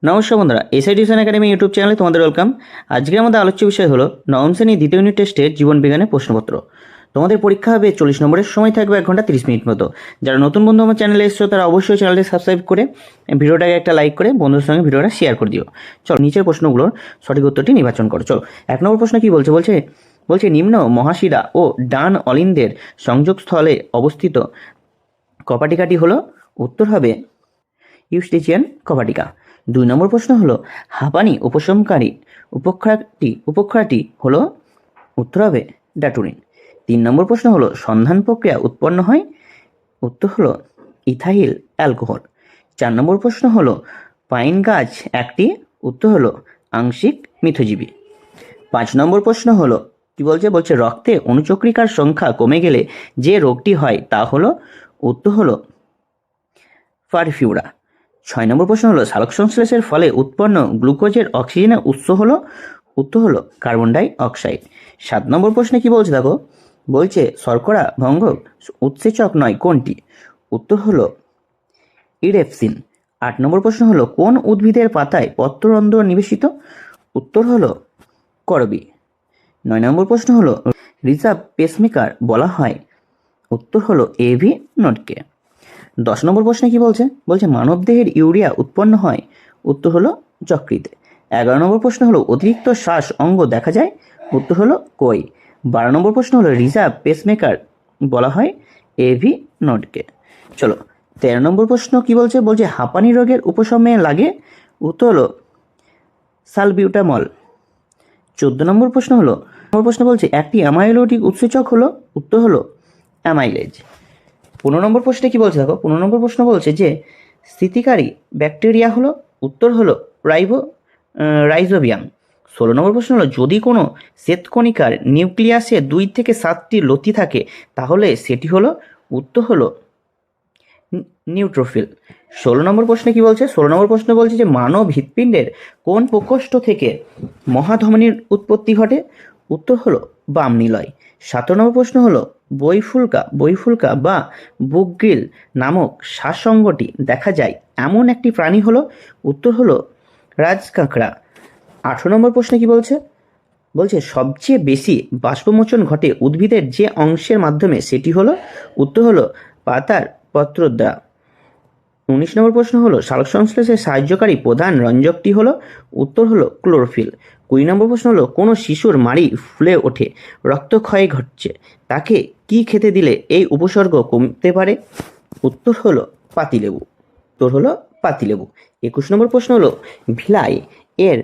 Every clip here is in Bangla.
নমস্কার বন্ধুরা, এসআই টিউশন একাডেমি ইউটিউব চ্যানেলে তোমাদের ওয়েলকাম। আজকের আমাদের আলোচ্য বিষয় হলো নবম শ্রেণী দ্বিতীয় ইউনিট টেস্টের জীবন বিজ্ঞানের প্রশ্নপত্র। তোমাদের পরীক্ষা হবে 40 নম্বরের, সময় থাকবে 1 ঘন্টা 30 মিনিট মতো। যারা নতুন বন্ধু আমার চ্যানেলে এসেছো তারা অবশ্যই চ্যানেলটি সাবস্ক্রাইব করে ভিডিওটাকে একটা লাইক করে বন্ধুদের সঙ্গে ভিডিওটা শেয়ার করে দিও। চলো নিচের প্রশ্নগুলোর সঠিক উত্তরটি নির্বাচন করো। চলো 1 নম্বর প্রশ্ন কি বলছে বলছে নিম্ন মহাশিরা ও ডান অলিন্দের সংযোগস্থলে অবস্থিত কপাটিকাটি হলো, উত্তর হবে ইউস্টেচিয়ান কপাটিকা। 2 নম্বর প্রশ্ন হলো হাঁপানি উপশমকারী উপক্ষাটি হলো, উত্তর হবে ড্যাটুরিন। 3 নম্বর প্রশ্ন হলো সন্ধান প্রক্রিয়া উৎপন্ন হয়, উত্তর হলো ইথাইল অ্যালকোহল। 4 নম্বর প্রশ্ন হলো পাইন গাছ একটি, উত্তর হলো আংশিক মিথজীবী। 5 নম্বর প্রশ্ন হলো কি বলছে রক্তে অণুচক্রিকার সংখ্যা কমে গেলে যে রোগটি হয় তা হলো, উত্তর হলো পারফিউরা। 6 নম্বর প্রশ্ন হলো সালোক সংশ্লেষের ফলে উৎপন্ন গ্লুকোজের অক্সিজেনের উৎস হলো, উত্তর হলো কার্বন ডাই অক্সাইড। 7 নম্বর প্রশ্নে কি বলছে দেখো, বলছে শর্করা ভঙ্গক উৎসেচক নয় কোনটি, উত্তর হলো ইরেপসিন। 8 নম্বর প্রশ্ন হলো কোন উদ্ভিদের পাতায় পত্ররন্ধ্র নিবেশিত, উত্তর হলো করবি। 9 নম্বর প্রশ্ন হলো রিজার্ভ পেসমেকার বলা হয়, উত্তর হলো এভি নটকে। 10 নম্বর প্রশ্নে কি বলছে মানবদেহের ইউরিয়া উৎপন্ন হয়, উত্তর হলো যকৃতে। 11 নম্বর প্রশ্ন হলো অতিরিক্ত শ্বাস অঙ্গ দেখা যায়, উত্তর হলো কই। 12 নম্বর প্রশ্ন হলো রিজার্ভ পেসমেকার বলা হয় এভি নোডকে। চলো 13 নম্বর প্রশ্ন কি বলছে হাঁপানি রোগের উপশমে লাগে, উত্তর হলো সালবিউটামল। 14 নম্বর প্রশ্ন বলছে একটি অ্যামাইলোটিক উৎসেচক হলো, উত্তর হলো অ্যামাইলেজ। 15 নম্বর প্রশ্নে কি বলছে দেখো, 15 নম্বর প্রশ্ন বলছে যে স্থিতিকারী ব্যাকটেরিয়া হলো, উত্তর হলো রাইজোবিয়াম। 16 নম্বর প্রশ্ন হলো যদি কোনো শ্বেতকণিকার নিউক্লিয়াসে 2 থেকে 7টি লতি থাকে তাহলে সেটি হলো, উত্তর হলো নিউট্রোফিল। 16 নম্বর প্রশ্নে কি বলছে, 16 নম্বর প্রশ্ন বলছে যে মানব হৃৎপিণ্ডের কোন প্রকোষ্ঠ থেকে মহাধমনীর উৎপত্তি ঘটে, উত্তর হলো বাম নিলয়। 17 নম্বর প্রশ্ন হলো বইফুলকা বা বুকগিল নামক শ্বাসঙ্গটি দেখা যায় এমন একটি প্রাণী হলো, উত্তর হলো রাজকাঁকড়া। 18 নম্বর প্রশ্নে কি বলছে সবচেয়ে বেশি বাষ্পমোচন ঘটে উদ্ভিদের যে অংশের মাধ্যমে, সেটি হলো, উত্তর হলো পাতার পত্রদ্রা। 19 নম্বর প্রশ্ন হলো সালোক সংশ্লেষে সাহায্যকারী প্রধান রঞ্জকটি হলো, উত্তর হলো ক্লোরোফিল। 20 নম্বর প্রশ্ন হলো কোনো শিশুর মাড়ি ফুলে ওঠে, রক্তক্ষয় ঘটছে, তাকে কি খেতে দিলে এই উপসর্গ কমতে পারে, উত্তর হলো পাতিলেবু। 21 নম্বর প্রশ্ন হলো ভিলাই এর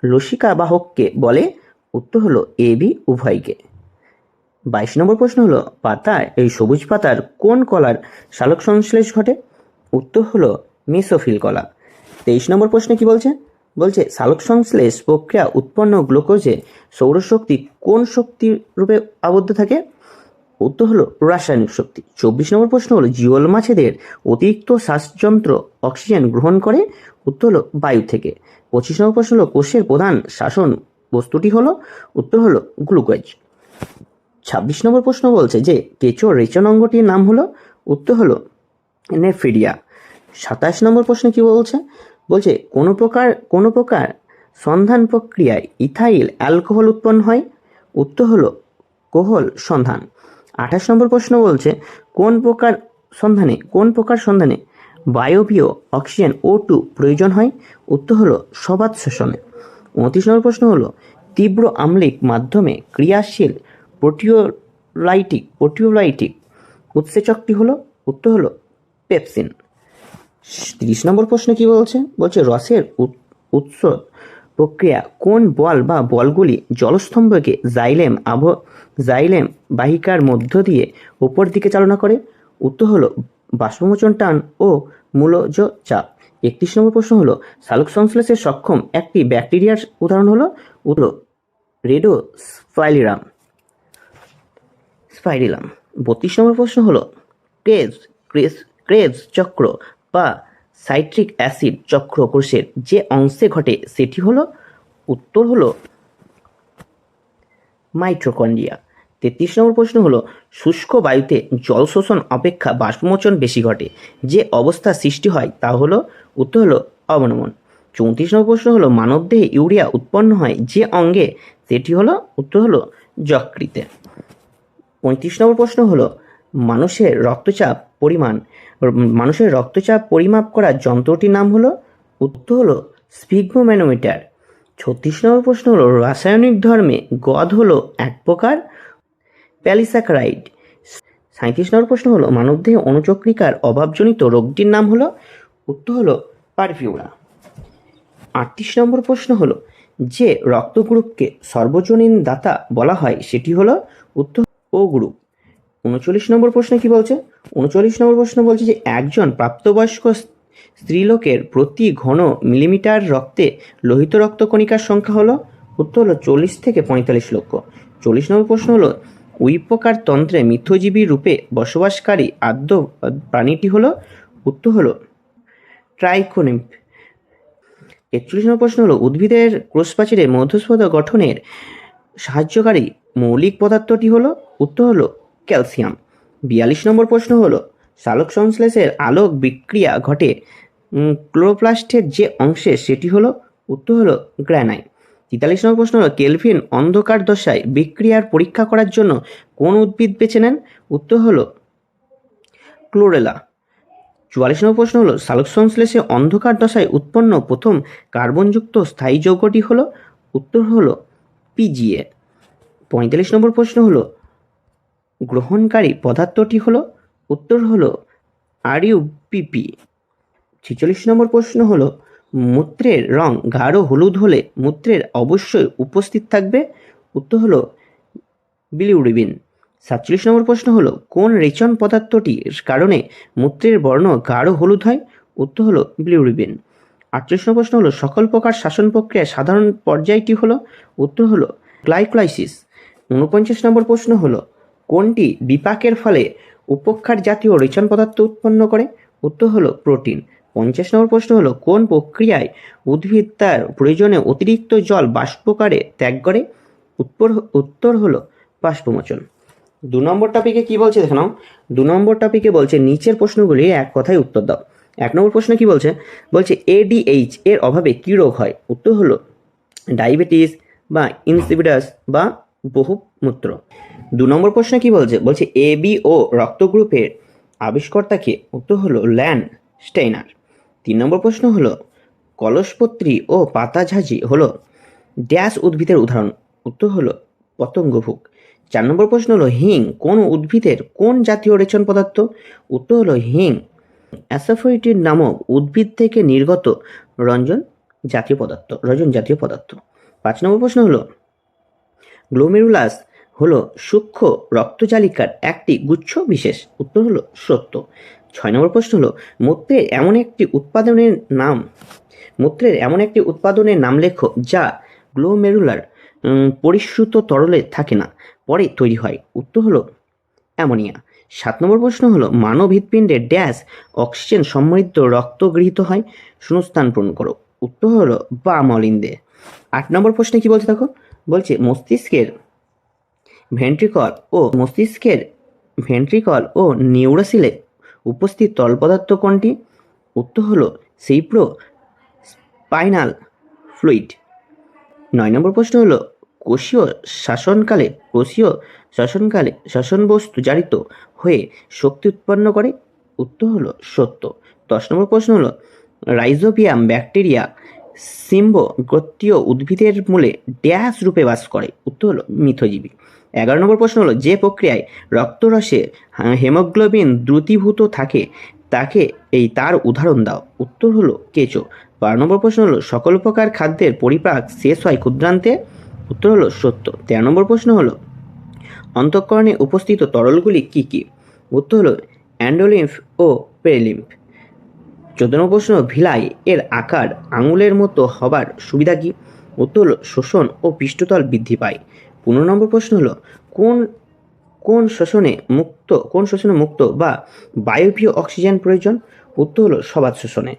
লসিকা বাহককে বলে, উত্তর হলো এবি উভয়কে। 22 নম্বর প্রশ্ন হলো সবুজ পাতার কোন কলার সালোক সংশ্লেষ ঘটে, উত্তর হলো মেসোফিল কলা। 23 নম্বর প্রশ্নে কি বলছে সালোক সংশ্লেষ প্রক্রিয়া উৎপন্ন গ্লুকোজে সৌরশক্তি কোন শক্তি রূপে আবদ্ধ থাকে, উত্তর হলো রাসায়নিক শক্তি। 24 নম্বর প্রশ্ন হলো জিওল মাছেদের অতিরিক্ত শ্বাসযন্ত্র অক্সিজেন গ্রহণ করে, উত্তর হলো বায়ু থেকে। 25 নম্বর প্রশ্ন হলো কোষের প্রধান শাসন বস্তুটি হলো, উত্তর হলো গ্লুকোজ। 26 নম্বর প্রশ্ন বলছে যে কেঁচোর রেচন অঙ্গটির নাম হলো, উত্তর হলো নেফ্রিডিয়া। 27 নম্বর প্রশ্নে কি বলছে কোনো প্রকার সন্ধান প্রক্রিয়ায় ইথাইল অ্যালকোহল উৎপন্ন হয়, উত্তর হলো কোহল সন্ধান। 28 নম্বর প্রশ্ন বলছে কোন প্রকার সন্ধানে বায়বীয় অক্সিজেন O2 প্রয়োজন হয়, উত্তর হলো সবাত শোষণে। 29 নম্বর প্রশ্ন হলো তীব্র আম্লিক মাধ্যমে ক্রিয়াশীল প্রোটিওলাইটিক উৎসেচকটি হলো, উত্তর হলো পেপসিন। 30 নম্বর প্রশ্নে কি বলছে রসের উৎস প্রক্রিয়া কোন বল বা বলগুলি জলস্তম্ভকে জাইলেম বাহিকার মধ্য দিয়ে উপর দিকে চালনা করে, উত্তর হলো বাষ্পমোচন টান ও মূলজ চাপ। 31 নম্বর প্রশ্ন হলো সালোক সংশ্লেষে সক্ষম একটি ব্যাকটেরিয়ার উদাহরণ হলো, উত্তর রেডোস্পাইরিলাম। 32 নম্বর প্রশ্ন হলো ক্রেবস চক্র বা সাইট্রিক অ্যাসিড চক্র কোষের যে অংশে ঘটে সেটি হলো, উত্তর হলো মাইটোকন্ড্রিয়া। 33 নম্বর প্রশ্ন হলো শুষ্ক বায়ুতে জল শোষণ অপেক্ষা বাষ্পমোচন বেশি ঘটে, যে অবস্থা সৃষ্টি হয় তা হলো, উত্তর হলো অবনমন। 34 নম্বর প্রশ্ন হলো মানবদেহে ইউরিয়া উৎপন্ন হয় যে অঙ্গে, সেটি হলো উত্তর হলো যকৃতে। 35 নম্বর প্রশ্ন হলো মানুষের রক্তচাপ পরিমাপ করার যন্ত্রটির নাম হলো উত্তর হলো স্ফিগমোম্যানোমিটার। 36 নম্বর প্রশ্ন হলো রাসায়নিক ধর্মে গদ হলো এক প্রকার প্যালিস্যাকারাইড। 37 নম্বর প্রশ্ন হলো মানবদেহে অণুচক্রিকার অভাবজনিত রোগটির নাম হলো উত্তর হলো পারফিউরা। 38 নম্বর প্রশ্ন হলো যে রক্ত গ্রুপকে সর্বজনীন দাতা বলা হয় সেটি হলো উত্তর ও গ্রুপ। 39 নম্বর প্রশ্ন কি বলছে? 39 নম্বর প্রশ্ন বলছে যে একজন প্রাপ্তবয়স্ক স্ত্রীলোকের প্রতি ঘন মিলিমিটার রক্তে লোহিত রক্তকণিকার সংখ্যা হলো উত্তর হলো 40 থেকে 45 লক্ষ। 40 নম্বর প্রশ্ন হলো উইপকার তন্ত্রে মিথ্যজীবী রূপে বসবাসকারী আদ্য প্রাণীটি হলো উত্তর হলো ট্রাইকোনিম্ফ। 41 নম্বর প্রশ্ন হলো উদ্ভিদের কোষপ্রাচীরের মধ্যস্থতা গঠনের সাহায্যকারী মৌলিক পদার্থটি হলো উত্তর হলো ক্যালসিয়াম। 42 নম্বর প্রশ্ন হলো সালোক সংশ্লেষের আলোক বিক্রিয়া ঘটে ক্লোরোপ্লাস্টের যে অংশে, সেটি হলো উত্তর হলো গ্রানাইট। 43 নম্বর প্রশ্ন হলো কেলভিন অন্ধকার দশায় বিক্রিয়ার পরীক্ষা করার জন্য কোন উদ্ভিদ বেছে নেন? উত্তর হলো ক্লোরেলা। 44 নম্বর প্রশ্ন হলো সালোক সংশ্লেষে অন্ধকার দশায় উৎপন্ন প্রথম কার্বনযুক্ত স্থায়ী যৌগটি হলো উত্তর হলো পিজিএ। 45 নম্বর প্রশ্ন হলো গ্রহণকারী পদার্থটি হলো উত্তর হলো আরইউপিপি। 46 নম্বর প্রশ্ন হলো মূত্রের রং গাঢ় হলুদ হলে মূত্রের অবশ্যই উপস্থিত থাকবে উত্তর হলো বিলিরুবিন। 47 নম্বর প্রশ্ন হলো কোন রেচন পদার্থটির কারণে মূত্রের বর্ণ গাঢ় হলুদ হয়? উত্তর হলো বিলিরুবিন। 48 নম্বর প্রশ্ন হলো সকল প্রকার শ্বসন প্রক্রিয়ার সাধারণ পর্যায়টি হলো উত্তর হলো গ্লাইকোলাইসিস। 49 নম্বর প্রশ্ন হলো কোনটি বিপাকের ফলে উপক্ষার জাতীয় রেচন পদার্থ উৎপন্ন করে? উত্তর হলো প্রোটিন। 50 নম্বর প্রশ্ন হলো কোন প্রক্রিয়ায় উদ্ভিদ তার প্রয়োজনে অতিরিক্ত জল বাষ্পকারে ত্যাগ করে? উত্তর হলো বাষ্পমোচন। 2 নম্বর টপিকে কি বলছে দেখো নাও। 2 নম্বর টপিকে বলছে নিচের প্রশ্নগুলি এক কথায় উত্তর দাও। 1 নম্বর প্রশ্ন কি বলছে? বলছে এডিএইচ এর অভাবে কি রোগ হয়? উত্তর হলো ডায়াবেটিস বা ইনসিপিডাস বা বহুমূত্র। 2 নম্বর প্রশ্ন কি বলছে? বলছে এবি ও রক্ত গ্রুপের আবিষ্কর্তাকে? উত্তর হলো ল্যান্ড স্টেইনার। 3 নম্বর প্রশ্ন হলো কলসপত্রী ও পাতাঝাজি হলো ড্যাশ উদ্ভিদের উদাহরণ? উত্তর হলো পতঙ্গভুক। 4 নম্বর প্রশ্ন হলো হিং কোন উদ্ভিদের কোন জাতীয় রেচন পদার্থ? উত্তর হলো হিং অ্যাসাফোইটিড নামক উদ্ভিদ থেকে নির্গত রঞ্জন জাতীয় পদার্থ। 5 নম্বর প্রশ্ন হলো গ্লোমেরুলাস হলো সূক্ষ্ম রক্তজালিকার একটি গুচ্ছ বিশেষ? উত্তর হলো সত্য। 6 নম্বর প্রশ্ন হলো মূত্রের এমন একটি উৎপাদনের নাম লেখো যা গ্লোমেরুলার পরিশ্রুত তরলে থাকে না, পরে তৈরি হয়? উত্তর হলো অ্যামোনিয়া। 7 নম্বর প্রশ্ন হলো মানব হৃৎপিণ্ডে ড্যাশ অক্সিজেন সমৃদ্ধ রক্ত গৃহীত হয়? শূন্যস্থান পূরণ করো। উত্তর হলো বাম অলিন্দে। 8 নম্বর প্রশ্নে কি বলছে দেখো। বলছে মস্তিষ্কের ভেন্ট্রিকল ও নিউরোসিলে উপস্থিত তরল পদার্থ কোনটি? উত্তর হলো সেরিব্রো স্পাইনাল ফ্লুইড। 9 নম্বর প্রশ্ন হলো কোষীয় শ্বসনকালে শ্বসন বস্তু জারিত হয়ে শক্তি উৎপন্ন করে? উত্তর হলো সত্য। 10 নম্বর প্রশ্ন হলো রাইজোবিয়াম ব্যাকটেরিয়া সিম্বো গোত্রীয় উদ্ভিদের মূলে ড্যাশ রূপে বাস করে? উত্তর হলো মিথজীবী। 11 নম্বর প্রশ্ন হলো যে প্রক্রিয়ায় রক্তরসে হেমোগ্লোবিন দ্রুতীভূত থাকে তার উদাহরণ দাও? উত্তর হলো কেঁচো। 12 নম্বর প্রশ্ন হলো সকল প্রকার খাদ্যের পরিপাক শেষ হয় ক্ষুদ্রান্তে? উত্তর হলো সত্য। 13 নম্বর প্রশ্ন হলো অন্তঃকরণে উপস্থিত তরলগুলি কি কি? উত্তর হলো অ্যান্ডোলিম্ফ ও পেরিলিম্ফ। 14 নম্বর প্রশ্ন ভিলাই এর আকার আঙুলের মতো হবার সুবিধা কি? উত্তর হলো শোষণ ও পৃষ্ঠতল বৃদ্ধি পায়। 15 নম্বর প্রশ্ন হলো কোন শোষণে মুক্ত বা বায়বীয় অক্সিজেন প্রয়োজন? উত্তর হলো সবাত শোষণে।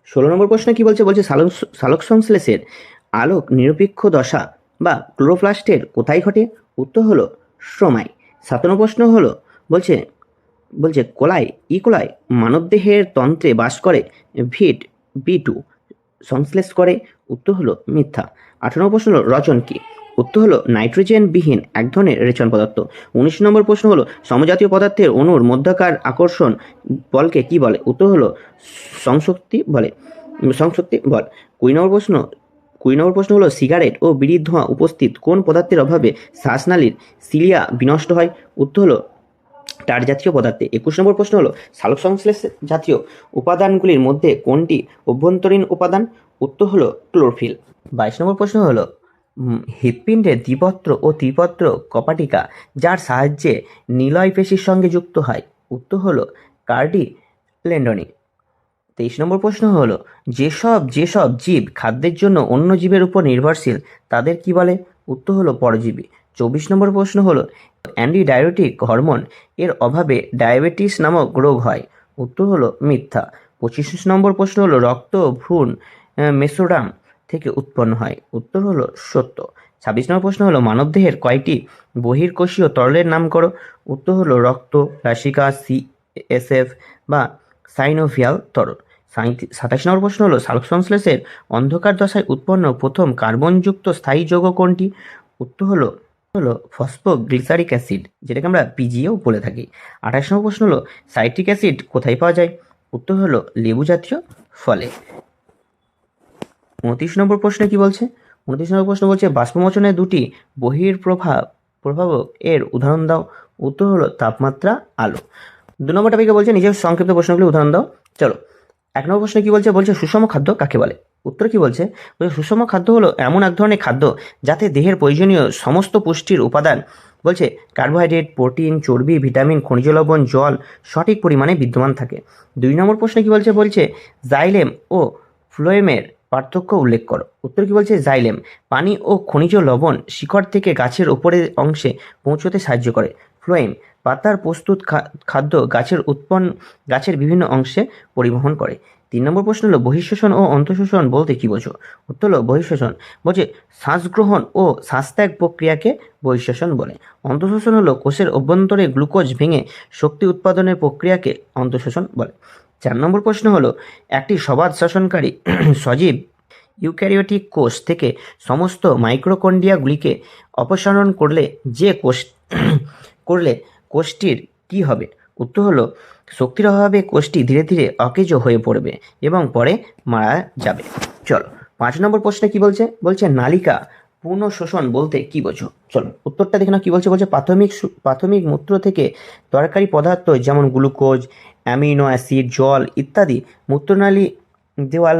16 নম্বর প্রশ্ন কি বলছে? বলছে সালোক সংশ্লেষের আলোক নিরপেক্ষ দশা বা ক্লোরোপ্লাস্টের কোথায় ঘটে? উত্তর হলো স্ট্রোমায়। 7 নম্বর প্রশ্ন হলো বলছে কোলাই মানবদেহের তন্ত্রে বাস করে ভিট B2 সংশ্লেষ করে? উত্তর হলো মিথ্যা। 18 নম্বর প্রশ্ন হলো রচন কি? উত্তর হলো নাইট্রোজেনবিহীন এক ধরনের রেচন পদার্থ। 19 নম্বর প্রশ্ন হলো সমজাতীয় পদার্থের অণুর মধ্যকার আকর্ষণ বলকে কি বলে? উত্তর হলো সংশক্তি বল। 20 নম্বর প্রশ্ন হলো সিগারেট ও বিড়ির ধোঁয়া উপস্থিত কোন পদার্থের অভাবে শ্বাসনালীর সিলিয়া বিনষ্ট হয়? উত্তর হলো টার জাতীয় পদার্থে। 21 নম্বর প্রশ্ন হলো সালোকসংশ্লেষ জাতীয় উপাদানগুলির মধ্যে কোনটি অভ্যন্তরীণ উপাদান? উত্তর হলো ক্লোরোফিল। 22 নম্বর প্রশ্ন হলো হৃৎপিণ্ডের দ্বিপত্র ও ত্রিপত্র কপাটিকা যার সাহায্যে নিলয় পেশির সঙ্গে যুক্ত হয়? উত্তর হলো কার্টিলেডনি। 23 নম্বর প্রশ্ন হলো যেসব জীব খাদ্যের জন্য অন্য জীবের উপর নির্ভরশীল তাদের কি বলে? উত্তর হলো পরজীবী। 24 নম্বর প্রশ্ন হলো অ্যান্টিডায়াবেটিক হরমোন এর অভাবে ডায়াবেটিস নামক রোগ হয়? উত্তর হলো মিথ্যা। 25 নম্বর প্রশ্ন হলো রক্ত ভ্রূণ মেসোডাম থেকে উৎপন্ন হয়? উত্তর হলো সত্য। 26 নম্বর প্রশ্ন হলো মানবদেহের কয়টি বহির্কোষীয় তরলের নাম করো? উত্তর হলো রক্ত, রাশিকা, CSF বা সাইনোভিয়াল তরল। 27 নম্বর প্রশ্ন হলো সালোকসংশ্লেষের অন্ধকার দশায় উৎপন্ন প্রথম কার্বনযুক্ত স্থায়ী যৌগ কোনটি? উত্তর হলো ফসফোগ্লিসারিক অ্যাসিড, যেটাকে আমরা পিজিও বলে থাকি। 28 নম্বর প্রশ্ন হলো সাইট্রিক অ্যাসিড কোথায় পাওয়া যায়? উত্তর হলো লেবু জাতীয় ফলে। 29 নম্বর প্রশ্নে কি বলছে? 29 নম্বর প্রশ্ন বলছে বাষ্পমোচনের দুটি প্রভাবক এর উদাহরণ দাও। উত্তর হলো তাপমাত্রা, আলো। 2 নম্বর টপিকে বলছে নিজের সংক্ষিপ্ত প্রশ্নগুলি উদাহরণ দাও। চলো, 1 নম্বর প্রশ্নে কি বলছে? সুষম খাদ্য কাকে বলে? উত্তর কি বলছে? সুষম খাদ্য হলো এমন এক ধরনের খাদ্য যাতে দেহের প্রয়োজনীয় সমস্ত পুষ্টির উপাদান বলছে কার্বোহাইড্রেট, প্রোটিন, চর্বি, ভিটামিন, খনিজ লবণ, জল সঠিক পরিমাণে বিদ্যমান থাকে। 2 নম্বর প্রশ্নে কি বলছে জাইলেম ও ফ্লোয়েমের পার্থক্য উল্লেখ করো। উত্তর কি বলছে? জাইলেম পানি ও খনিজ লবণ শিকড় থেকে গাছের উপরের অংশে পৌঁছতে সাহায্য করে। ফ্লোয়েম পাতার প্রস্তুত খাদ্য গাছের বিভিন্ন অংশে পরিবহন করে। 3 নম্বর প্রশ্ন হলো বহিঃশ্বসন ও অন্তঃশ্বসন বলতে কি বোঝো? উত্তর হলো বহিঃশ্বসন বলছে শ্বাসগ্রহণ ও শ্বাসত্যাগ প্রক্রিয়াকে বহিঃশ্বসন বলে। অন্তঃশ্বসন হলো কোষের অভ্যন্তরে গ্লুকোজ ভেঙে শক্তি উৎপাদনের প্রক্রিয়াকে অন্তঃশ্বসন বলে। 4 নম্বর প্রশ্ন হলো একটি সবাত শ্বসনকারী সজীব ইউক্যারিওটিক কোষ থেকে সমস্ত মাইক্রোকন্ড্রিয়াগুলিকে অপসারণ করলে কোষটির কি হবে? উত্তর হলো শক্তির অভাবে কোষটি ধীরে ধীরে অকেজ হয়ে পড়বে এবং পরে মারা যাবে। চলো, 5 নম্বর প্রশ্নে কি বলছে নালিকা পূর্ণ শোষণ বলতে কি বোঝো? চলো উত্তরটা দেখে নাও কি বলছে। প্রাথমিক মূত্র থেকে দরকারি পদার্থ যেমন গ্লুকোজ, অ্যামিনো অ্যাসিড, জল ইত্যাদি মূত্রনালী দেওয়াল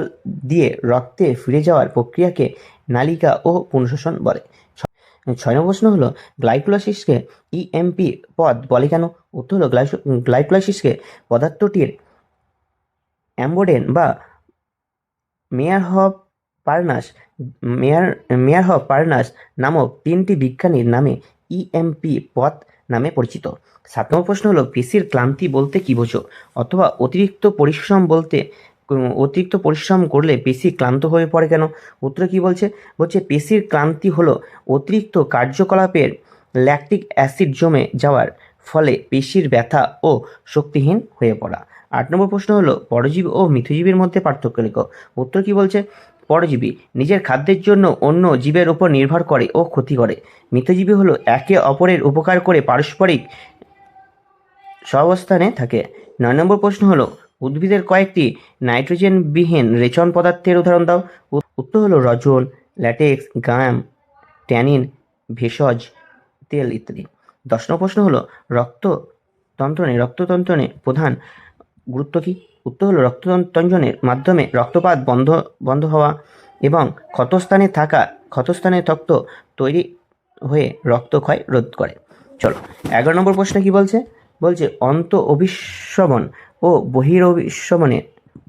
দিয়ে রক্তে ফিরে যাওয়ার প্রক্রিয়াকে নালিকা ও পুনঃশোষণ বলে। 6 নম্বর প্রশ্ন হলো গ্লাইকোলাইসিসকে ইএমপি পদ বলে কেন? উত্তর হলো গ্লাইকোলাইসিসকে পদার্থটির অ্যাম্বোডেন বা মেয়ারহফ পার্নাস নামক 3টি বিজ্ঞানীর নামে ইএমপি পথ নামে পরিচিত। 7 নম্বর প্রশ্ন হলো পেশির ক্লান্তি বলতে কি বোঝো? অথবা অতিরিক্ত পরিশ্রম করলে পেশি ক্লান্ত হয়ে পড়ে কেন? উত্তর কি বলছে? পেশির ক্লান্তি হলো অতিরিক্ত কার্যকলাপের ল্যাকটিক অ্যাসিড জমে যাওয়ার ফলে পেশির ব্যথা ও শক্তিহীন হয়ে পড়া। 8 নম্বর প্রশ্ন হলো পরজীবী ও মিথজীবীর মধ্যে পার্থক্য লেখো। উত্তর কি বলছে? পরজীবী নিজের খাদ্যের জন্য অন্য জীবের উপর নির্ভর করে ও ক্ষতি করে। মিথজীবী হলো একে অপরের উপকার করে পারস্পরিক সহাবস্থানে থাকে। 9 নম্বর প্রশ্ন হলো উদ্ভিদের কয়েকটি নাইট্রোজেনবিহীন রেচন পদার্থের উদাহরণ দাও। উত্তর হলো রজন, ল্যাটেক্স, গাম, ট্যানিন, ভেষজ তেল ইত্যাদি। 10 নম্বর প্রশ্ন হলো রক্ততন্ত্রনে প্রধান গুরুত্ব কি? উত্তর হলো রক্ততঞ্জনের মাধ্যমে রক্তপাত বন্ধ হওয়া এবং ক্ষতস্থানে রক্ত তৈরি হয়ে রক্তক্ষয় রোধ করে। চলো, 11 নম্বর প্রশ্ন কি বলছে? অন্ত অভিস্রবণ ও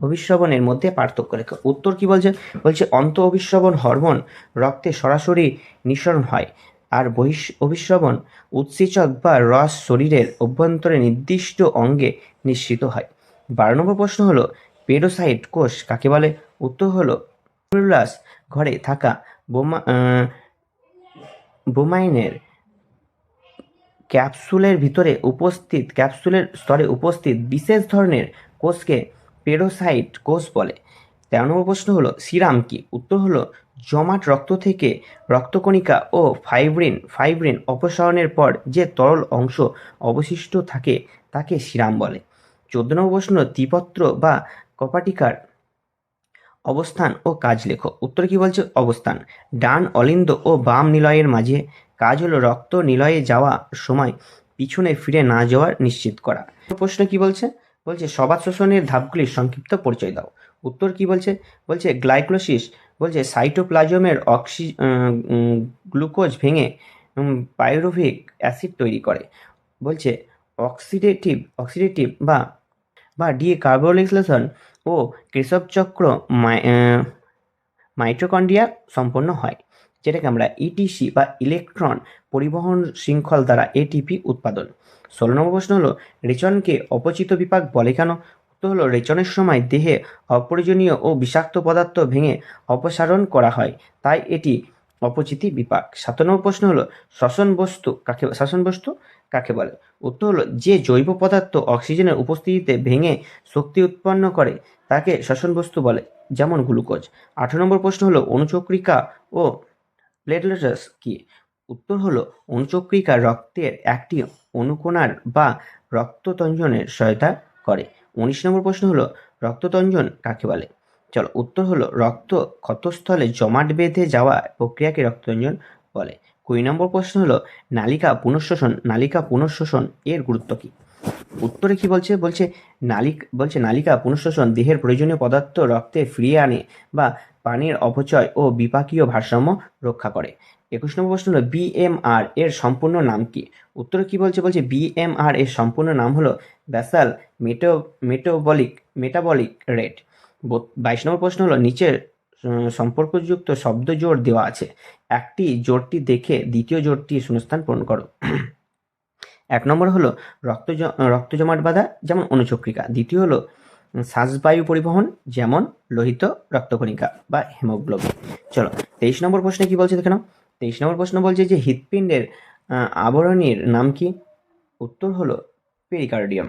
অভিস্রবণের মধ্যে পার্থক্য লেখো। উত্তর কি বলছে? অন্ত অভিস্রবণ হরমোন রক্তে সরাসরি নিঃসরণ হয়, আর অভিস্রবণ উৎসেচক বা রস শরীরের অভ্যন্তরে নির্দিষ্ট অঙ্গে নিঃসৃত হয়। 12 নম্বর প্রশ্ন হলো পেডোসাইট কোষ কাকে বলে? উত্তর হলো সেলুলাস ঘরে থাকা বোমাইনের ক্যাপসুলের স্তরে উপস্থিত বিশেষ ধরনের কোষকে পেডোসাইট কোষ বলে। 13 নম্বর প্রশ্ন হলো সিরাম কি? উত্তর হলো জমাট রক্ত থেকে রক্তকণিকা ও ফাইব্রিন অপসারণের পর যে তরল অংশ অবশিষ্ট থাকে তাকে সিরাম বলে। 14 নম্বর প্রশ্ন দ্বিপত্র বা কপাটিকার অবস্থান ও কাজ লেখো। উত্তর কি বলছে? অবস্থান ডান অলিন্দ ও বাম নিলয়ের মাঝে। কাজ হলো রক্ত নিলয়ে যাওয়া সময় পিছনে ফিরে না যাওয়ার নিশ্চিত করা। প্রশ্ন কি বলছে? বলছে সবাত শোষণের ধাপগুলির সংক্ষিপ্ত পরিচয় দাও। উত্তর কি বলছে? বলছে গ্লাইকোলাইসিস বলছে সাইটোপ্লাজমের গ্লুকোজ ভেঙে পাইরুভিক অ্যাসিড তৈরি করে। বলছে অক্সিডেটিভ বা ডিকার্বোক্সিলেশন ও কৃষক চক্র মাইটোকন্ড্রিয়া সম্পন্ন হয়, যেটাকে আমরা ইটিসি বা ইলেকট্রন পরিবহন শৃঙ্খল দ্বারা এটিপি উৎপাদন। 16 নম্বর প্রশ্ন হলো রেচনকে অপচিত বিপাক বলে কেন? উত্তর হলো রেচনের সময় দেহে অপ্রয়োজনীয় ও বিষাক্ত পদার্থ ভেঙে অপসারণ করা হয়, তাই এটি অপচিতি বিপাক। 7 নম্বর প্রশ্ন হলো শ্বসন বস্তু কাকে বলে? উত্তর হলো যে জৈব পদার্থ অক্সিজেনের উপস্থিতিতে ভেঙে শক্তি উৎপন্ন করে তাকে শ্বসন বস্তু বলে, যেমন গ্লুকোজ। 18 নম্বর প্রশ্ন হলো অণুচক্রিকা ও প্লেটলেটস কি? উত্তর হলো অণুচক্রিকা রক্তের একটি অণুকণার বা রক্ততঞ্জনের সহায়তা করে। 19 নম্বর প্রশ্ন হলো রক্ততঞ্জন কাকে বলে? চলো, উত্তর হলো রক্ত ক্ষতস্থলে জমাট বেঁধে যাওয়া প্রক্রিয়াকে রক্ততঞ্জন বলে। 20 নম্বর প্রশ্ন হলো নালিকা পুনঃশোষণ এর গুরুত্ব কি? উত্তরে কি বলছে? নালিকা পুনঃশোষণ দেহের প্রয়োজনীয় পদার্থ রক্তে ফিরিয়ে আনে বা পানির অপচয় ও বিপাকীয় ভারসাম্য রক্ষা করে। 21 নম্বর প্রশ্ন হলো বিএমআর এর সম্পূর্ণ নাম কি? উত্তরে কি বলছে? বিএমআর এর সম্পূর্ণ নাম হলো ব্যাসাল মেটাবলিক রেট। 22 নম্বর প্রশ্ন হলো নিচের সম্পর্কযুক্ত শব্দ জোড় দেওয়া আছে, একটি জোড়টি দেখে দ্বিতীয় জোড়টি শূন্যস্থান পূরণ করো। 1 নম্বর হলো রক্ত জমাট বাঁধা, যেমন অণুচক্রিকা। দ্বিতীয় হলো শ্বাসবায়ু পরিবহন, যেমন লোহিত রক্তকণিকা বা হিমোগ্লোবিন। চলো, 23 নম্বর প্রশ্নে কি বলছে দেখে নাও। 23 নম্বর প্রশ্ন বলছে যে হৃৎপিণ্ডের আবরণীর নাম কি? উত্তর হলো পেরিকার্ডিয়াম।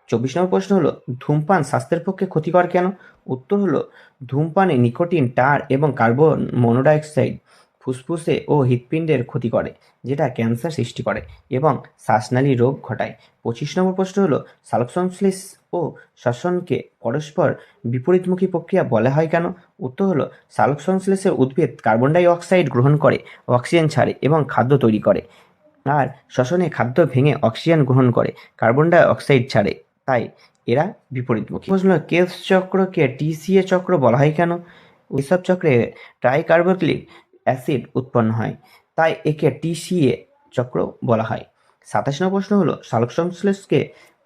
24 নম্বর প্রশ্ন হলো ধূমপান স্বাস্থ্যের পক্ষে ক্ষতিকর কেন? উত্তর হলো ধূমপানে নিকোটিন, টার এবং কার্বন মনোক্সাইড ফুসফুসে ও হৃৎপিণ্ডের ক্ষতি করে, যেটা ক্যান্সার সৃষ্টি করে এবং শ্বাসনালী রোগ ঘটায়। 25 নম্বর প্রশ্ন হলো সালোকসংশ্লেষ ও শ্বসনকে পরস্পর বিপরীতমুখী প্রক্রিয়া বলা হয় কেন? উত্তর হলো সালোকসংশ্লেষে উদ্ভিদ কার্বন ডাই অক্সাইড গ্রহণ করে অক্সিজেন ছাড়ে এবং খাদ্য তৈরি করে, আর শ্বসনে খাদ্য ভেঙে অক্সিজেন গ্রহণ করে কার্বন ডাই অক্সাইড ছাড়ে, তাই এরা বিপরীতমুখী। প্রশ্ন হলো কেলস চক্রকে টিসিএ চক্র বলা হয় কেন? এসব চক্রে ট্রাইকার্বক্লিক অ্যাসিড উৎপন্ন হয়, তাই একে টিসিএ চক্র বলা হয়। 27 নম্বর প্রশ্ন হলো সালোকসংশ্লেষকে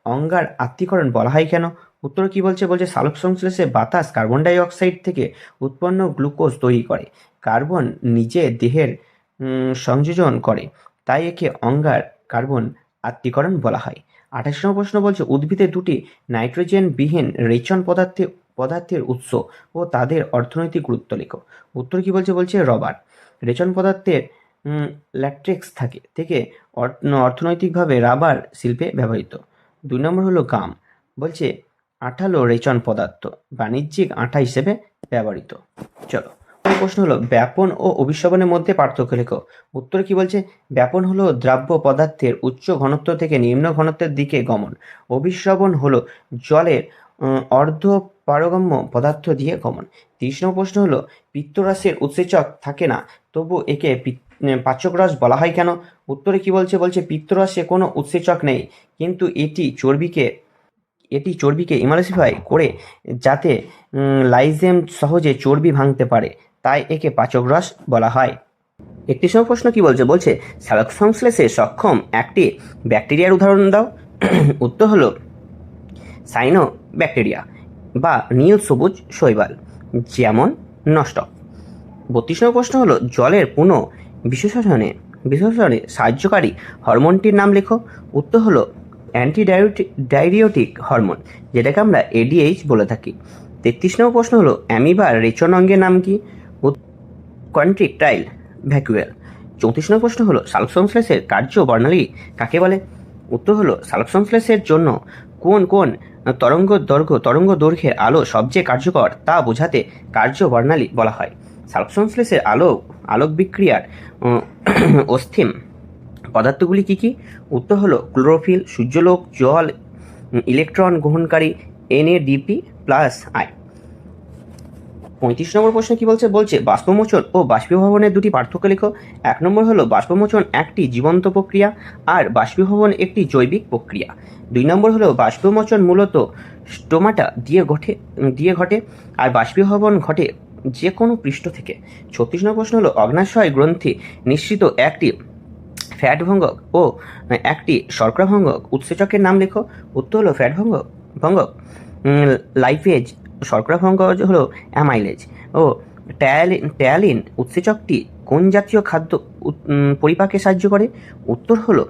অঙ্গার আত্তীকরণ বলা হয় কেন? উত্তর কি বলছে? সালোকসংশ্লেষে বাতাস কার্বন ডাই অক্সাইড থেকে উৎপন্ন গ্লুকোজ তৈরি করে, কার্বন নিজে দেহের সংযোজন করে, তাই একে অঙ্গার কার্বন আত্তীকরণ বলা হয়। 28 নম্বর প্রশ্ন বলছে উদ্ভিদের দুটি নাইট্রোজেনবিহীন রেচন পদার্থের উৎস ও তাদের অর্থনৈতিক গুরুত্ব লেখো। উত্তর কি বলছে? রবার। রেচন পদার্থের ল্যাটেক্স থেকে অর্থনৈতিকভাবে রাবার শিল্পে ব্যবহৃত। 2 নম্বর হলো গাম। আঠালো রেচন পদার্থ, বাণিজ্যিক আঠা হিসেবে ব্যবহৃত। চলো, প্রশ্ন হলো ব্যাপন ও অভিস্রবণের মধ্যে পার্থক্য লেখো। উত্তর কি বলছে? ব্যাপন হলো দ্রাব্য পদার্থের উচ্চ ঘনত্ব থেকে নিম্ন ঘনত্বের দিকে গমন। অভিস্রবণ হলো জলের অর্ধ পারগম্য পদার্থ দিয়ে গমন। 30 নম্বর প্রশ্ন হলো পিত্তরসের উৎসেচক থাকে না, তবু একে পাচকরস বলা হয় কেন? উত্তরে কি বলছে? পিত্তরসে কোনো উৎসেচক নেই, কিন্তু এটি চর্বিকে ইমালসিফাই করে যাতে লাইজেম সহজে চর্বি ভাঙতে পারে, তাই একে পাচক রস বলা হয়। 31 নম্বর প্রশ্ন কি বলছে? সালোকসংশ্লেষে সক্ষম একটি ব্যাকটেরিয়ার উদাহরণ দাও। উত্তর হলো সাইনো ব্যাকটেরিয়া বা নীল সবুজ শৈবাল, যেমন নস্টক। 32 নম্বর প্রশ্ন হলো জলের পুনঃ বিশেষণে সাহায্যকারী হরমোনটির নাম লেখো। উত্তর হলো অ্যান্টিডাইরিওটিক হরমোন, যেটাকে আমরা এডিএইচ বলে থাকি। 33 নম্বর প্রশ্ন হলো অ্যামিবার রেচন অঙ্গের নাম কি? কন্ট্রিকটাইল ভ্যাকুয়াল। 34 নম্বর প্রশ্ন হলো সালোকসংশ্লেষের কার্য বর্ণালী কাকে বলে? উত্তর হলো সালোকসংশ্লেষের জন্য কোন তরঙ্গ দৈর্ঘ্যের আলো সবচেয়ে কার্যকর তা বোঝাতে কার্যবর্ণালী বলা হয়। সালোকসংশ্লেষের আলোক বিক্রিয়ার অস্থিম পদার্থগুলি কি কি? উত্তর হলো ক্লোরোফিল, সূর্যালোক, জল, ইলেকট্রন গ্রহণকারী NADP+I। 35 নম্বর প্রশ্ন কি বলছে? বলছে বাষ্পমোচন ও বাষ্পীভবনের দুটি পার্থক্য লেখো। 1 নম্বর হলো বাষ্পমোচন একটি জীবন্ত প্রক্রিয়া আর বাষ্পীভবন একটি জৈবিক প্রক্রিয়া। 2 নম্বর হলো বাষ্পমোচন মূলত স্টোমাটা দিয়ে ঘটে আর বাষ্পীভবন ঘটে যে কোনো পৃষ্ঠ থেকে। 36 নম্বর প্রশ্ন হলো অগ্নাশয় গ্রন্থি নিঃসৃত একটি ফ্যাট ভঙ্গক ও একটি শর্করা ভঙ্গক উৎসেচকের নাম লেখো। উত্তর হলো ফ্যাট ভঙ্গক লাইপেজ, শর্করা ভঙ্গক হলো অ্যামাইলেজ ও ট্যালিন উৎসেচকটি কোন জাতীয় খাদ্য পরিপাকে সাহায্য করে? উত্তর হলো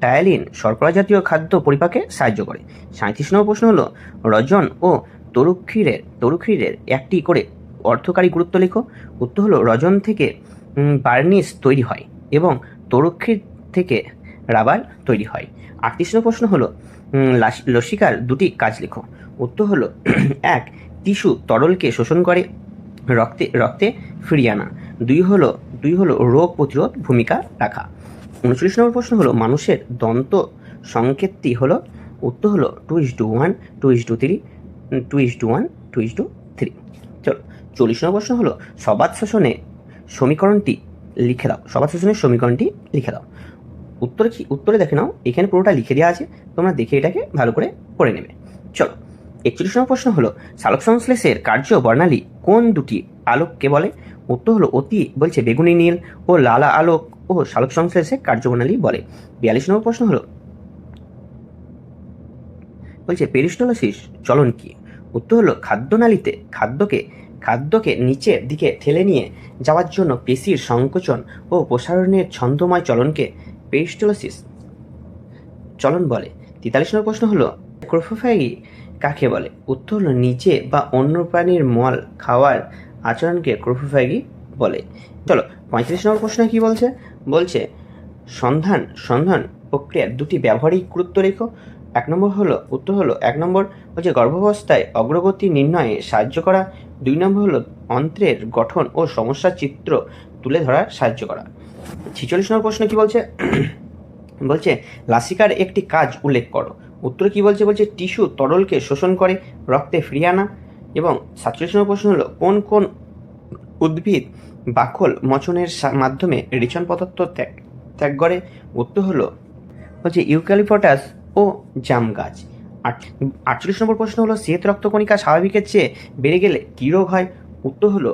টায়ালিন শর্করা জাতীয় খাদ্য পরিপাকে সাহায্য করে। 37 নম্বর প্রশ্ন হলো রজন ও তরুক্ষীরের একটি করে অর্থকারী গুরুত্ব লেখো। উত্তর হলো রজন থেকে বার্নিশ তৈরি হয় এবং তরুক্ষীর থেকে রাবার তৈরি হয়। 38 নম্বর প্রশ্ন হলো লসিকার দুটি কাজ লেখো। উত্তর হলো 1. টিস্যু তরলকে শোষণ করে রক্তে ফিরিয়ে আনা। 2 হলো রোগ প্রতিরোধ ভূমিকা রাখা। 39 নম্বর প্রশ্ন হলো মানুষের দন্ত সংকেতটি হলো। উত্তর হলো 2:1, 2:3, 2:1, 2:3। চলো 40 নম্বর প্রশ্ন হলো সবাত শোষণের সমীকরণটি লিখে দাও। উত্তরে দেখে নাও, এখানে পুরোটা লিখে দেওয়া আছে, তোমরা দেখে এটাকে ভালো করে পড়ে নেবে। চলো 41 নম্বর প্রশ্ন হলো সালোক সংশ্লেষের কার্য বর্ণালী কোন দুটি আলোককে বলে? উত্তর হলো বলছে বেগুনি নীল ও লালা আলোক ও সালোক সংশ্লেষের কার্যবর্ণালী বলে। 42 নম্বর প্রশ্ন হলো বলছে পেরিস্টোলাসিস চলন কি? উত্তর হলো খাদ্যনালীতে খাদ্যকে নিচের দিকে ঠেলে নিয়ে যাওয়ার জন্য পেশির সংকোচন ও প্রসারণের ছন্দময় চলনকে পেরিস্টোলাসিস চলন বলে। 43 নম্বর প্রশ্ন হলো ক্রোফোফাগি কাকে বলে? উত্তর হলো নিচে বা অন্য প্রাণীর মল খাওয়ার আচরণকে ক্রোফোফাগি বলে। চলো 35 নম্বর প্রশ্ন কি বলছে? বলছে সন্ধান প্রক্রিয়ার দুটি ব্যবহারিক গুরুত্ব লেখো। 1 নম্বর হলো উত্তর হলো 1 নম্বর হচ্ছে গর্ভাবস্থায় অগ্রগতি নির্ণয়ে সাহায্য করা। 2 নম্বর হলো অন্ত্রের গঠন ও সমস্যার চিত্র তুলে ধরার সাহায্য করা। 46 নম্বর প্রশ্ন কি বলছে? বলছে লাসিকার একটি কাজ উল্লেখ করো। উত্তর কি বলছে? বলছে টিস্যু তরলকে শোষণ করে রক্তে ফিরিয়ে আনা। এবং 47 নম্বর প্রশ্ন হলো কোন উদ্ভিদ বাকল মচনের মাধ্যমে রেচন পদার্থ ত্যাগ করে? উত্তর হলো বলছে ইউক্যালিপটাস ও জাম গাছ। 48 নম্বর প্রশ্ন হলো শ্বেত রক্তকণিকা স্বাভাবিকের চেয়ে বেড়ে গেলে কী রোগ হয়? উত্তর হলো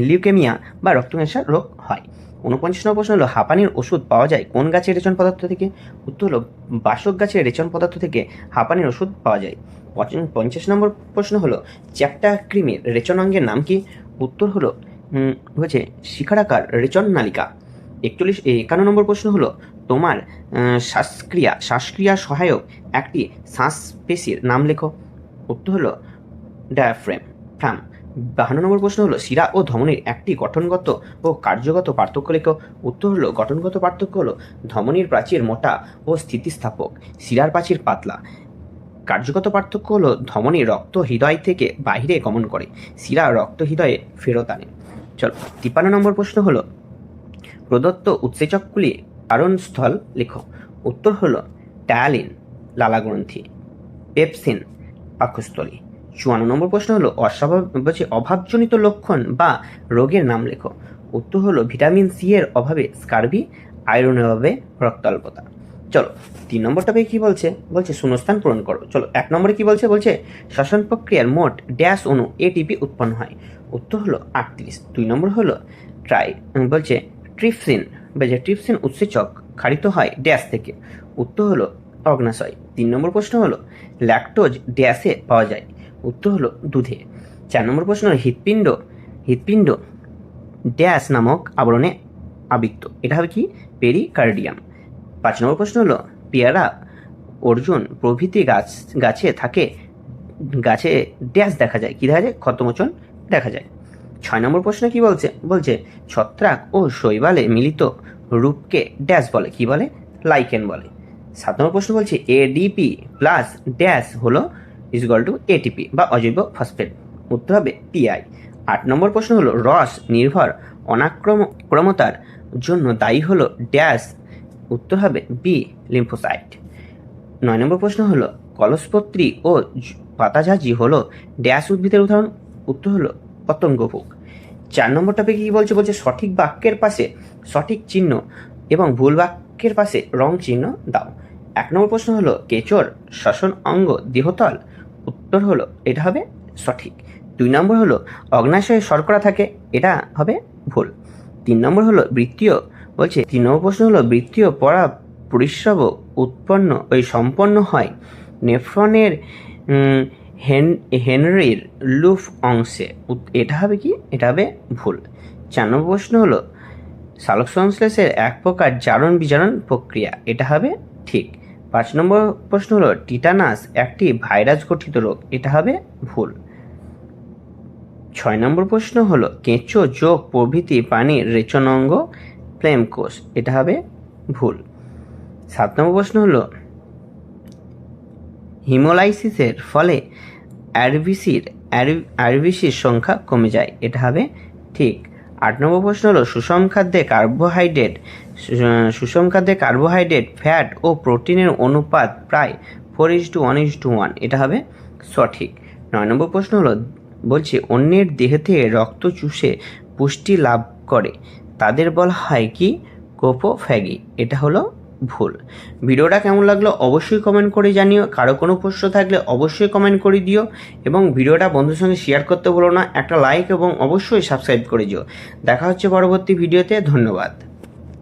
লিউকেমিয়া বা রক্তনেশার রোগ হয়। 49 নম্বর প্রশ্ন হলো হাঁপানির ওষুধ পাওয়া যায় কোন গাছের রেচন পদার্থ থেকে? উত্তর হলো বাসক গাছের রেচন পদার্থ থেকে হাঁপানির ওষুধ পাওয়া যায়। 50 নম্বর প্রশ্ন হলো চ্যাপ্টা কৃমির রেচনাঙ্গের নাম কি? উত্তর হলো হচ্ছে শিখারাকার রেচন নালিকা। 51 নম্বর প্রশ্ন হলো তোমার শ্বাসক্রিয়া সহায়ক একটি শ্বাসপেশির নাম লেখো। উত্তর হলো ডায়াফ্রাম। 52 নম্বর প্রশ্ন হলো শিরা ও ধমনীর একটি গঠনগত ও কার্যগত পার্থক্য লেখো। উত্তর হলো গঠনগত পার্থক্য হলো ধমনীর প্রাচীর মোটা ও স্থিতিস্থাপক, শিরার প্রাচীর পাতলা। কার্যগত পার্থক্য হলো ধমনী রক্ত হৃদয় থেকে বাইরে গমন করে, শিরা রক্ত হৃদয়ে ফেরত আনে। চলো 53 নম্বর প্রশ্ন হলো প্রদত্ত উৎসেচকগুলি কারণস্থল লেখো। উত্তর হলো টায়ালিন লালাগ্রন্থি, পেপসিন পাকস্থলী। 54 নম্বর প্রশ্ন হলো অভাবজনিত লক্ষণ বা রোগের নাম লেখো। উত্তর হলো ভিটামিন সি এর অভাবে স্কার্বি, আয়রনের অভাবে রক্তাল্পতা। চলো 3 নম্বরটা পেয়ে কি বলছে? বলছে শূন্যস্থান পূরণ করো। চলো 1 নম্বরে কি বলছে? বলছে শ্বসন প্রক্রিয়ার মোট ড্যাশ অণু ATP উৎপন্ন হয়। উত্তর হলো 38। 2 নম্বর হলো ট্রিপসিন উৎসেচক ক্ষারিত হয় ড্যাশ থেকে। উত্তর হলো অগ্নাশয়। 3 নম্বর প্রশ্ন হলো ল্যাকটোজ ড্যাশে পাওয়া যায়। উত্তর হলো দুধে। 4 নম্বর প্রশ্ন হলো হৃৎপিণ্ড ড্যাশ নামক আবরণে আবৃত। এটা হবে কি? পেরিকার্ডিয়াম। 5 নম্বর প্রশ্ন হলো পেয়ারা, অর্জুন প্রভৃতি গাছে ড্যাশ দেখা যায়। কি দেখা যায়? ক্ষতমোচন দেখা যায়। 6 নম্বর প্রশ্ন কি বলছে? বলছে ছত্রাক ও শৈবালে মিলিত রূপকে ড্যাশ বলে। কি বলে? লাইকেন বলে। 7 নম্বর প্রশ্ন বলছে এডিপি প্লাস ড্যাশ হলো ইজুয়াল টু এটিপি বা অজৈব ফসফেট, উত্তর হবে পিআই। 8 নম্বর প্রশ্ন হলো রস নির্ভর অনাক্রমতার জন্য দায়ী হলো ড্যাশ, উত্তর হবে বি লিম্ফোসাইট। 9 নম্বর প্রশ্ন হলো কলসপত্রী ও পাতাঝাজি হলো ড্যাশ উদ্ভিদের উদাহরণ, উত্তর হলো পতঙ্গভোগ। 4 নম্বর টপিকে কি বলছে, সঠিক বাক্যের পাশে সঠিক চিহ্ন এবং ভুল বাক্যের পাশে রং চিহ্ন দাও। 1 নম্বর প্রশ্ন হলো কেঁচোর শ্বসন অঙ্গ দেহতল, উত্তর হলো এটা হবে সঠিক। 2 নম্বর হলো অগ্নাশয়ে শর্করা থাকে, এটা হবে ভুল। 3 নম্বর হলো বৃত্তীয় 3 নম্বর প্রশ্ন হলো বৃত্তীয় পরা পরিস্রাব সম্পন্ন হয় নেফ্রনের হেনরির লুফ অংশে, এটা হবে কি, এটা হবে ভুল। 4 নম্বর প্রশ্ন হলো সালোকসংশ্লেষের এক প্রকার জারণ বিজারণ প্রক্রিয়া, এটা হবে ঠিক। 5 নম্বর প্রশ্ন হলো টিটানাস একটি ভাইরাস গঠিত রোগ, এটা হবে ভুল। 6 নম্বর প্রশ্ন হলো কেঁচো যোগ প্রভৃতি প্রাণীর রেচনাঙ্গ ফ্লেম কোষ, এটা হবে ভুল। 7 নম্বর প্রশ্ন হলো হিমোলাইসিসের ফলে আরবিসির সংখ্যা কমে যায়, এটা হবে ঠিক। 8 নম্বর প্রশ্ন হলো সুষম খাদ্যে কার্বোহাইড্রেট ফ্যাট ও প্রোটিনের অনুপাত প্রায় 4:1:1, এটা হবে সঠিক। 9 নম্বর প্রশ্ন হলো অন্যের দেহ থেকে রক্ত চুষে পুষ্টি লাভ করে তাদের বলা হয় কি, কোপোফ্যাগি, এটা হলো ভুল। ভিডিওটা কেমন লাগলো অবশ্যই কমেন্ট করে জানিও, কারো কোনো প্রশ্ন থাকলে অবশ্যই কমেন্ট করে দিও এবং ভিডিওটা বন্ধুর সঙ্গে শেয়ার করতে ভুলো না, একটা লাইক এবং অবশ্যই সাবস্ক্রাইব করে দিও। দেখা হচ্ছে পরবর্তী ভিডিওতে, ধন্যবাদ।